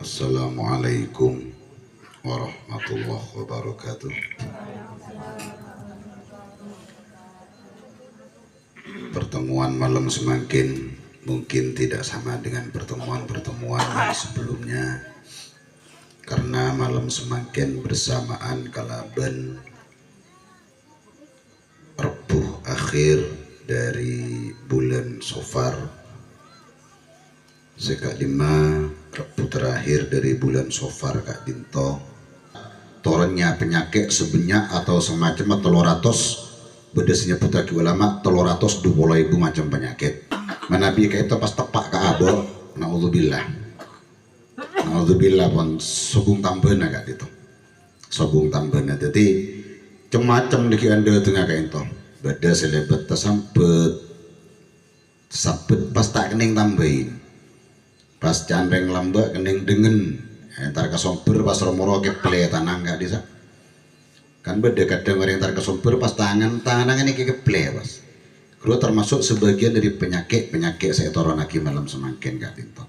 Assalamualaikum warahmatullahi wabarakatuh. Pertemuan malam semakin mungkin tidak sama dengan pertemuan-pertemuan yang sebelumnya, karena malam semakin bersamaan kalaban Rebuh akhir dari bulan Safar, sekak lima Rebuh terakhir dari bulan Safar Kak Dinto. Torennya penyakit sebanyak atau semacam 300 bedesnya putaki ulama 320.000 macam penyakit. Manabi kayak itu pas tepak ke abo, naudzubillah pun sobung tambahna Kak itu. Sobung tambahna jadi cemacam di anda tengah kayak itu. Beda selebet tersambet sabet pas tak kening tambahin. Pas canreng lambak kening dengan entar kesomber pas romoro keple tanang gak bisa kan beda kadang orang entar kesomber pas tangan ini keple pas kedua termasuk sebagian dari penyakit saya turun lagi malam semakin gak tinto.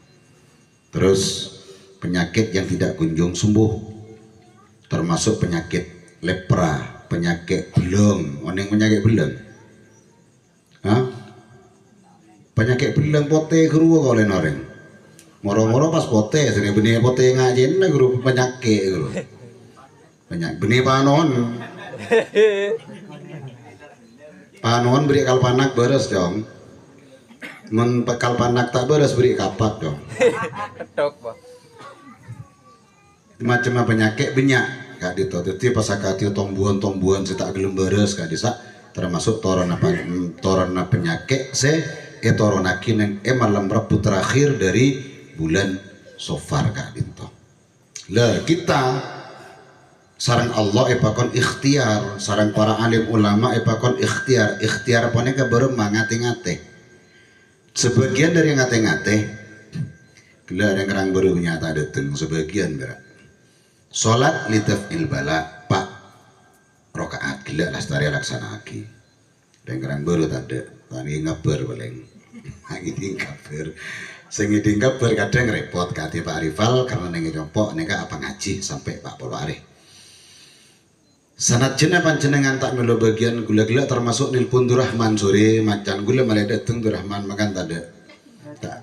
Terus penyakit yang tidak kunjung sembuh termasuk penyakit lepra, penyakit beleng, oneng penyakit beleng, penyakit beleng pote kedua oleh noreng moro-moro pas pote sini benih pote ngajen lah guru penyakit guru banyak benih panon beri kalpanak beres dong men kalpanak tak beres beri kapak dong macam penyakit banyak kak dito jadi pas akati tombuan saya tak gelem beres kak disa termasuk torona penyakit torona kinen malam Rebuh terakhir dari bulan Safar Kak Dinto. Lah kita sarang Allah epakon ikhtiar, sarang para alim ulama epakon ikhtiar apa nih kebaru ngate-ngate. Sebagian dari ngate-ngate, gila yang kerang baru nyata dateng sebagian berat. Sholat litafil bala pak rokaat gila lastari laksana lagi. Dan kerang baru tadi ngabar paling, ini ngabar. Sehingga kabar kadang repot kati Pak Arifal karena nengi jompok neka apa ngaji sampai Pak Polo Arif. Sanat jenah panjenengan tak melo bagian gula-gula termasuk nilpun Durrahman sore macan gula malah dateng Durrahman makan tadi. Tak.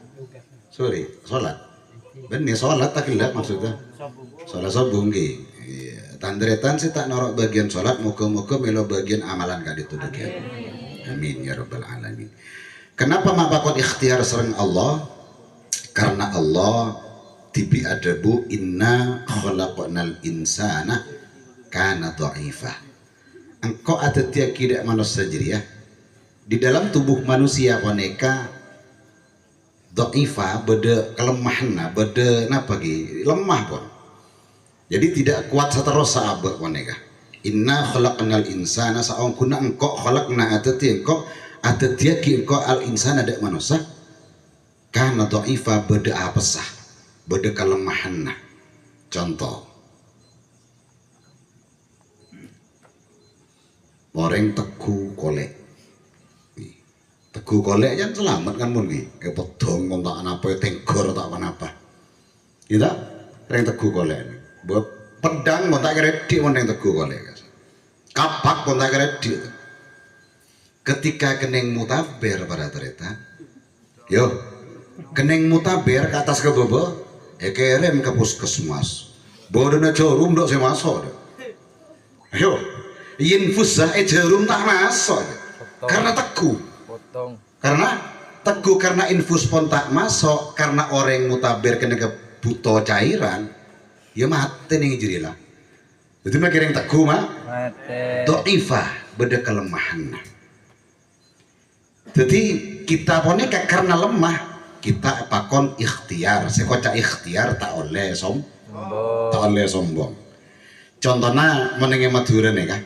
Sorry, sholat. Benih sholat tak gila maksudnya. Sholat sobung ki. Tandretan sih tak norok bagian sholat muka-muka melo bagian amalan kali itu bagian. Amin ya rabbal alamin. Kenapa mak bakot ikhtiar sereng Allah? Karena Allah tibi adabu inna khalaqnal insana kana dha'ifa. Engkau ada tiap tidak manusia jadi ya. Di dalam tubuh manusia boneka dha'ifa beda kelemahan beda napa ki lemah pun. Jadi tidak kuat seterusnya abah boneka. Inna khalaqnal insana saong kuna engkau khalaqna ada tiap engkau ada tiap ki engkau al insana ada manusia karena dha'ifa beda apesah beda kelemahan. Contoh orang teguh kolek jangan selamat kan pun pedong kontak apa tenggor tak apa kita orang teguh kolek buat pedang kontak redik orang teguh kolek kapak kontak redik ketika kening mutaber pada ternyata yo kening mutaber ke atas ke bawah kerem ke puskesmas bodona jarum dok saya masuk ayo infus jarum tak masuk karena teguh karena infus pun tak masuk karena orang mutaber kena ke buto cairan ya mati nih jadilah jadi mah kira yang teguh mah dhaifah beda kelemahan. Jadi kita pun karena lemah kita pakon ikhtiar, sekoca ikhtiar tak oleh sombong. Contohnya menengah Madura nih kan,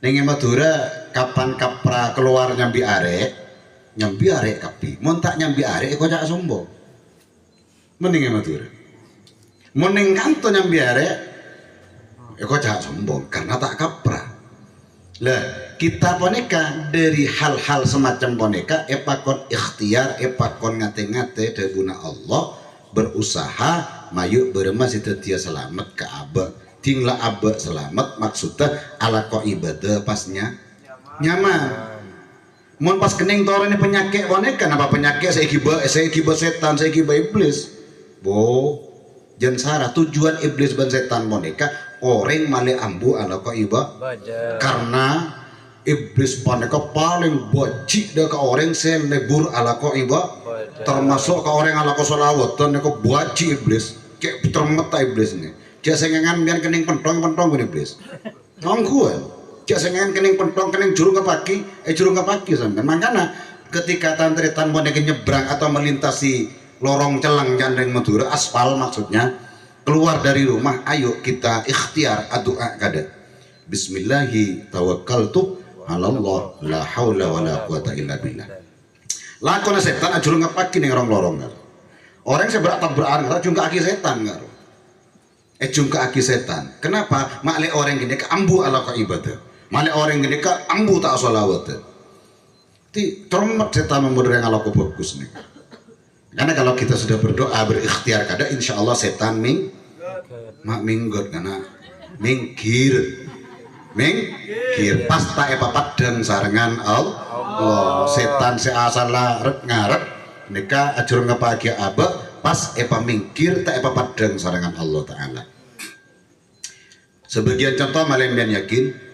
nengi Madura kapan kapra keluar nyambi arek kapi, montak nyambi arek kocak sombong. Menengah Madura, meneng kanto nyambi arek, kocak sombong karena tak kapra. Lah kita boneka dari hal-hal semacam boneka epakon ikhtiar epakon ngate-ngate dari guna Allah berusaha mayu beremas itu dia selamat ke abe tinglah abe selamat maksudnya ala ko ibadah pasnya nyaman. Mun pas kening toren ini penyakit wane kenapa penyakit saya kiba setan saya kiba iblis bo jan sarah tujuan iblis ban setan boneka orang male ambu ala ko iba karena iblis boneka paling bocik dah ke orang selebur ala ko iba termasuk ke orang ala ko solawat dan ko bocik iblis kayak termeta iblis ini dia sengengan biar kening pentong iblis nongkuan cak sengen kening pentong kening jurung ke pagi sampean makanya ketika tantretan boneka nyebrang atau melintasi lorong celang jandeng Madura aspal maksudnya keluar dari rumah ayo kita ikhtiar doa kada bismillahi tawakkaltu ala Allah la haula wala quwata illa billah lakona setan ajurung ke pagi ning lorong orang seberat tabrakan jungka aki setan karo jungka aki setan kenapa makle orang gini ke ambu ala ka ibadah male orang gede ka ambu tak solawat ti termat setan memberi yang alaku bagus nih karena kalau kita sudah berdoa berikhtiar kada insya Allah setan minggot karena mingkir pas tak padang sarengan Allah setan seasala ngarep nika ajur ngepagi abah pas mingkir tak padang sarengan Allah Ta'ala. Sebagian contoh malembian yakin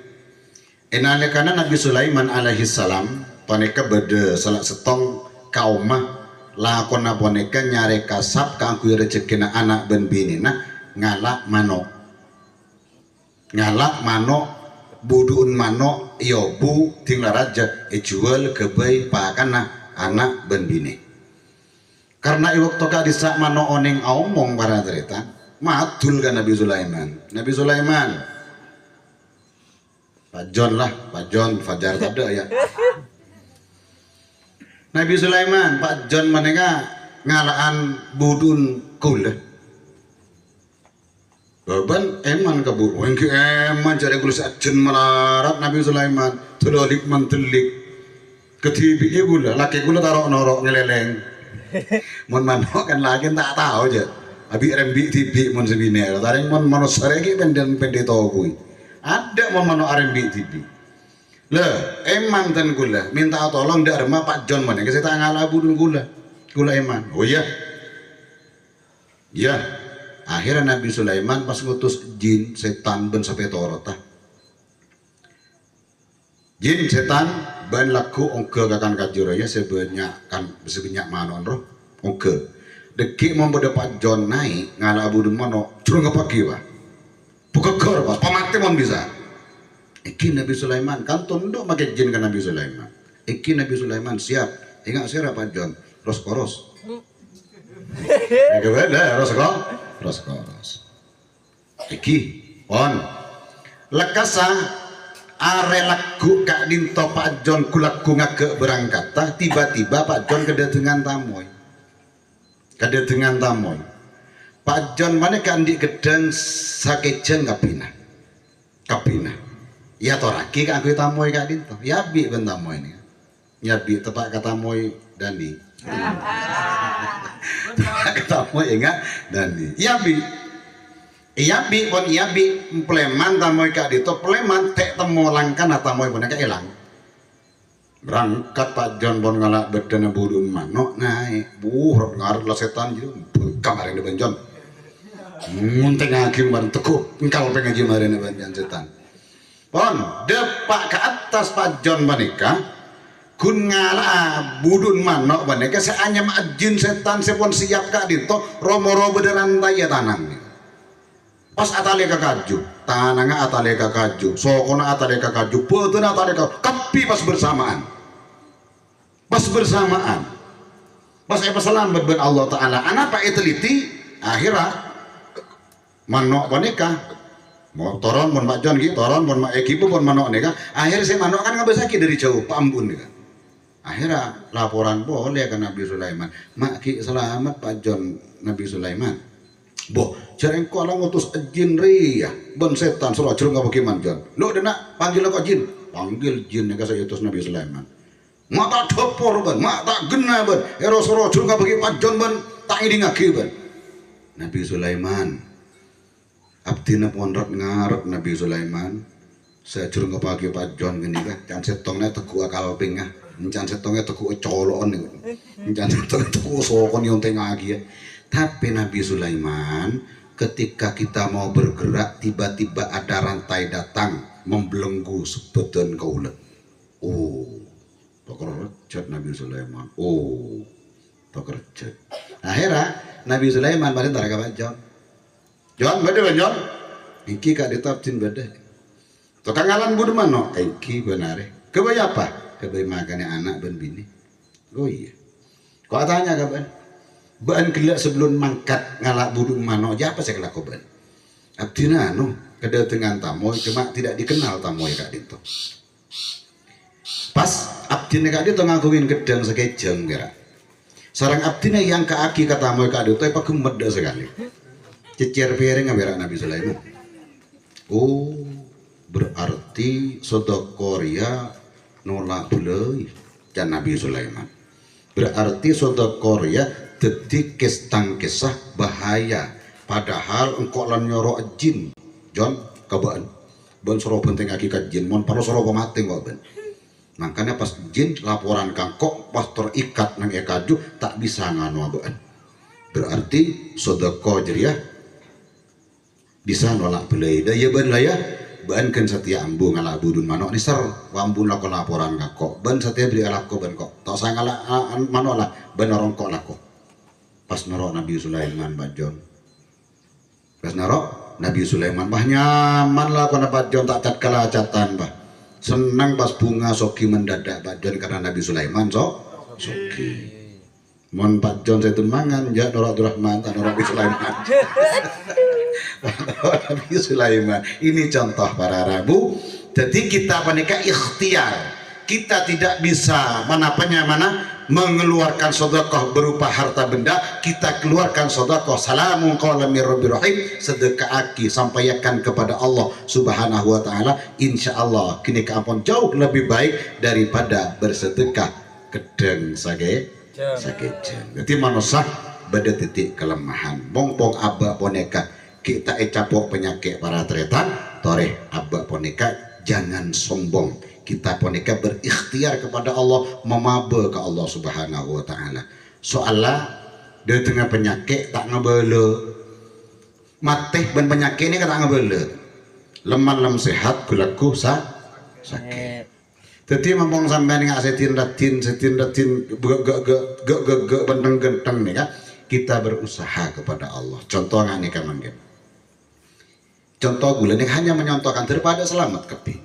enalekana Nabi Sulaiman alaihi salam toneka bede salah setong kaumah lakona boneka nyare kasap kangku rezekina anak ben binina ngalak mano buduun mano yobu tinggal raja jual kebai pakana anak ben bini karena iwak toka disak mano oning omong para cerita matul kan Nabi Sulaiman Pak John Fajar tada ya Nabi Sulaiman Pak John manega ngalaan budun kula baban eman kabur wengki eman cari kula sajen melarat Nabi Sulaiman telolik mantelik ketibi gula laki gula taruh norok ngeleleng mon manok kan lagi tak tahu aja abi rembi tibi mon sebine taring mon manusia lagi pendek tahu kui ada momen R&B TV lah eman tan gula minta tolong dak remah Pak John mana kita ngalah budun gula eman oh iya akhirnya Nabi Sulaiman pas ngutus jin setan ben sampai torota jin setan ban laku ongke kakan kajuraya sebanyak manon roh ongke deki mau Pak John naik ngalah budun mano curang kepagi pak buka kor pas pamate mon bisa iki Nabi Sulaiman kan tunduk make jin ke Nabi Sulaiman iki Nabi Sulaiman siap ingat siapa Pak John koros beda koros iki on lekasa are lagu kak dinto Pak John kulaku ngake berangkata tiba-tiba Pak John kedatangan tamoy Pak John mana kan di gedang sakejeng kapina ya toraki kan aku tamoy kak dinto ya bi ben tamoy ini ya bi tepak kata moy dani tamoy ingat dani ya bi pon ya bi pleman tamoy kak dinto pleman tek temu langkan tamoy pun kak hilang berangkat Pak John pon ngalak bedana budun manok naik buh ngarep lah setan gitu kamarin di John ngunteng hakim bareng tekuk engkau pengaji marine banjan setan pon depak ke atas Pak John banika kun ngala budun manok banika seanyam ajin setan sepon siap kak dito romo bederantai ya tanang pas atale ka kaju tananga atale ka kaju sokona atale ka kaju peuteuh atale ka kapi pas bersamaan pas pesalan ben Allah Ta'ala anapa teliti akhirnya manok boneka mau toron mon Pak John gitu toron mon mak Eki pun manok neka akhirnya saya manok kan nggak sakit dari jauh Pak Ambun neka akhirnya laporan boleh ke Nabi Sulaiman mak ki selamat Pak John Nabi Sulaiman boh jarang kau lah ngutus jin ria ben setan suruh ajur nggak bagaimana John lo dena panggil kok jin neka saya utus Nabi Sulaiman mak tak dopor ben mak tak gena ben eros ajur nggak bagi Pak John ben tak ini ngaki ben Nabi Sulaiman. Abdina pondok ngarep Nabi Sulaiman. Sajurung kepagi Pak John gini kan, can setongnya teku akal pingah, can setongnya teku colon nih, can setongnya teku sokon yang tengah lagi ya. Tapi Nabi Sulaiman ketika kita mau bergerak tiba-tiba ada rantai datang membelenggu sebeton kaulet. Oh, terkejut Nabi Sulaiman. Oh, terkejut. Akhirnya Nabi Sulaiman balik tarik Pak John. John, bade John. Iki kak ditapin bade. Tukang alan budu mano, iki benare. Kebay apa? Kebay makannya anak ben bini. Oh iya. Kau tanya kapan? Ban kelak sebelum mangkat ngalak budu mano, apa saya kelak ban? Abdina anu kedatangan tamoy cuma tidak dikenal tamoy kak dito. Pas abdina kak dito ngakuin gedang sekejeng kira. Sarang abdina yang ke aki kata tamoy kak dito apa gemet sekali. Cecer piring ngambil Nabi Sulaiman. Oh. Berarti sodokoria nolak bulai dan Nabi Sulaiman. Berarti sodokoria detik kestang kisah bahaya. Padahal engkau lan nyorok jin, John kabaan. Ben soro penting hakikat jin, mon paru soro pemati kok ben. Makanya pas jin laporan kangkok pas terikat nang ekaju tak bisa nganu abaan. Berarti sodoko jeriah bisa nolak bulai. Daya ben lah ya. Ban kan setia ambu ngalak budun manok ni ser wambun lako laporan kok ban setia beli alako ban kok tak saya ngalak manok lah ban orang kok lako pas narok Nabi Sulaiman bajon pas narok Nabi Sulaiman bah nyaman lah kena bajon tak cat kalah catan bah senang pas bunga soki mendadak bajon karena Nabi Sulaiman soki mon bajon saya mangan ya Nur Abdurrahman tak Nabi Sulaiman. Nabi Sulaiman ini contoh para Rabu. Jadi kita menikah ikhtiar, kita tidak bisa mana mengeluarkan sedekah berupa harta benda, kita keluarkan sedekah salamun qaulan mir rabbir rahim, sedekah aki sampaikan kepada Allah Subhanahu wa taala, insyaallah kini keampun jauh lebih baik daripada bersedekah gedeng sagejeng. Jadi manusia pada titik kelemahan bong abah boneka kita capok penyakit para tretan toreh abah boneka jangan sombong kita boneka berikhtiar kepada Allah memabe ke Allah Subhanahu wa taala soalnya di tengah penyakit tak ngebele mateh ben penyakit ini kata ngebele lemah sehat gulaku sakit jadi mampung sampai nggak setin datin gak benteng nih kan kita berusaha kepada Allah contoh nggak nih kan contoh gula ini hanya menyontohkan daripada selamat kepi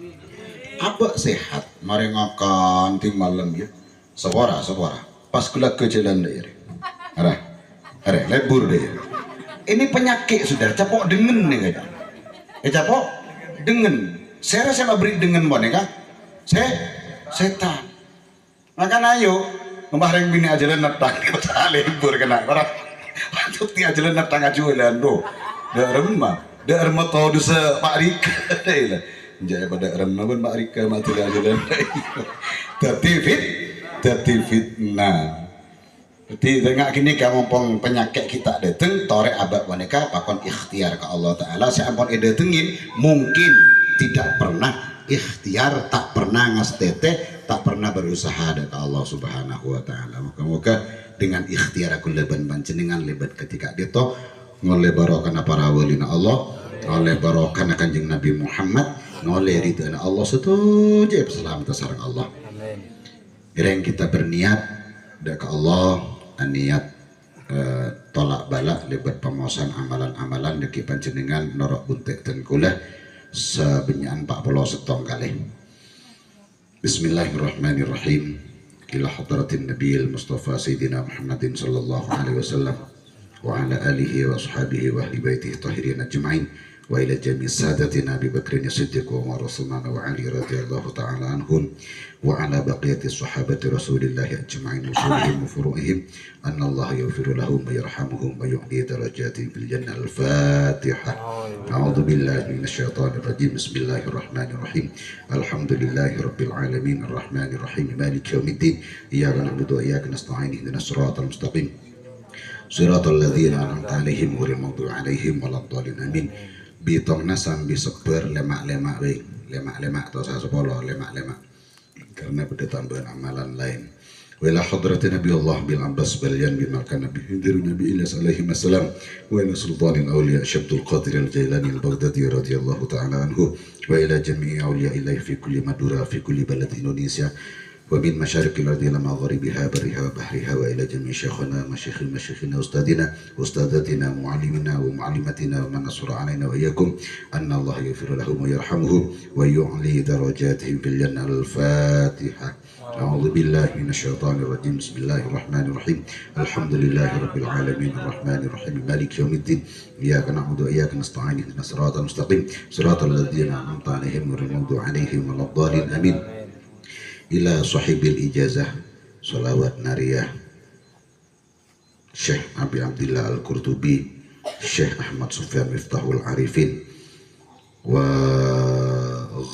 apa sehat mari ngakan ting malam ya sewara pas gula ke jalan deh ada lebur deh ini penyakit sudah capok dengan nih kan capok dengan saya rasa beri dengan boneka setan makanya ayo kemarin bini ajalan netang kita libur kena para waktu ti ajalan netang ajulan do da remah tau dosa Pak Rika lah jaya pada remah pun Pak Rika mati ajalan tapi fitnah jadi tengah kini kamu pong penyakit kita dateng torek abad wanita pakon ikhtiar ke Allah Ta'ala saya ampun datengin mungkin tidak pernah ikhtiar tak pernah ngastete tak pernah berusaha dari Allah Subhanahu wa taala. Moga-moga dengan ikhtiar aku leban panjenengan lebat ketika dito ngoleh barokana para walina Allah, ngoleh barokana Kanjeng Nabi Muhammad, ngoleh ridana Allah setuju selamat sareng Allah. Amin. Ireng kita berniat ke Allah niat tolak balak lebat pemosan amalan-amalan deki panjenengan norok buntek dan kulah sebenyan 40 setong kali. Bismillahirrahmanirrahim. Ila hadratin Nabiyil Mustafa Sayyidina Muhammadin sallallahu alaihi wasallam wa ala alihi wa ashabihi wa ahli baitihi tahirin ajma'in wa ila jami' sadatina Abi Bakrin Siddiq wa Umar Utsman wa Ali radhiyallahu ta'ala anhum wa ala baqiyati sahabati Rasulillah ajma'in usulihim wa furu'ihim anna Allah yaghfiru lahum wa yarhamuhum wa yu'li darajatihim fil jannah. Al-Fatihah. A'udzu billahi minasy syaithanir rajim. Bismillahirrahmanirrahim. Alhamdulillahi rabbil alamin arrahmanir rahim maliki yaumiddin. Iyyaka na'budu wa iyyaka nasta'in ihdinas siratal mustaqim. Siratal ladzina an'amta 'alaihim ghairil maghdubi 'alaihim waladdallin. Amin. Bitongna sambi seper lemak-lemak we. Lemak-lemak atau sepolo lemak-lemak. Karena beda tambahan amalan lain. Wala hadratin Nabi Allah bil Abbas balian bima kana bihi Nabi Ilyas alaihi wassalam wa ila sultanil awliya Syabdul Qadir al-Jailani al-Baghdadi radhiyallahu ta'ala anhu wa ila jami'i awliya ilahi fi kulli madura fi kulli balad Indonesia wa min masyariqil ardi ila magharibiha bariha wa bahriha wa ila jami'i syekhana masyayikhina ustadina ustadatina muallimina wa muallimatina wa man nasura alaina wa iyyakum anna Allah yaghfiru lahum wa yarhamuhum wa yu'li darajatihim fil jannah. Al-Fatihah. أعوذ بالله من الشيطان الرجيم. بسم الله الرحمن الرحيم. الحمد لله رب العالمين الرحمن الرحيم مالك يوم الدين إياك نعبد وإياك نستعين اهدنا الصراط المستقيم صراط الذين أنعمت عليهم غير المغضوب عليهم ولا الضالين آمين. إلى صاحب الإجازة صلوات نارية Syekh Abi Abdillah Al-Qurtubi, Syekh Ahmad Sufyan Miftahul Arifin wa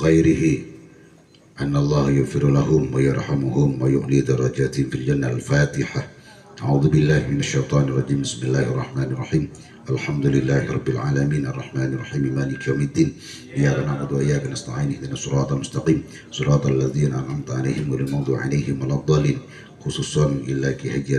ghairihi أن الله يغفر لهم ويرحمهم ويعلي درجاتهم في الجنة. الفاتحة. أعوذ بالله من الشيطان الرجيم. بسم الله الرحمن الرحيم. الحمد لله رب العالمين الرحمن الرحيم مالك يوم الدين إياك نعبد وإياك نستعين اهدنا الصراط المستقيم صراط الذين أنعمت عليهم غير المغضوب عليهم ولا الضالين. Khususon ila Ki Haji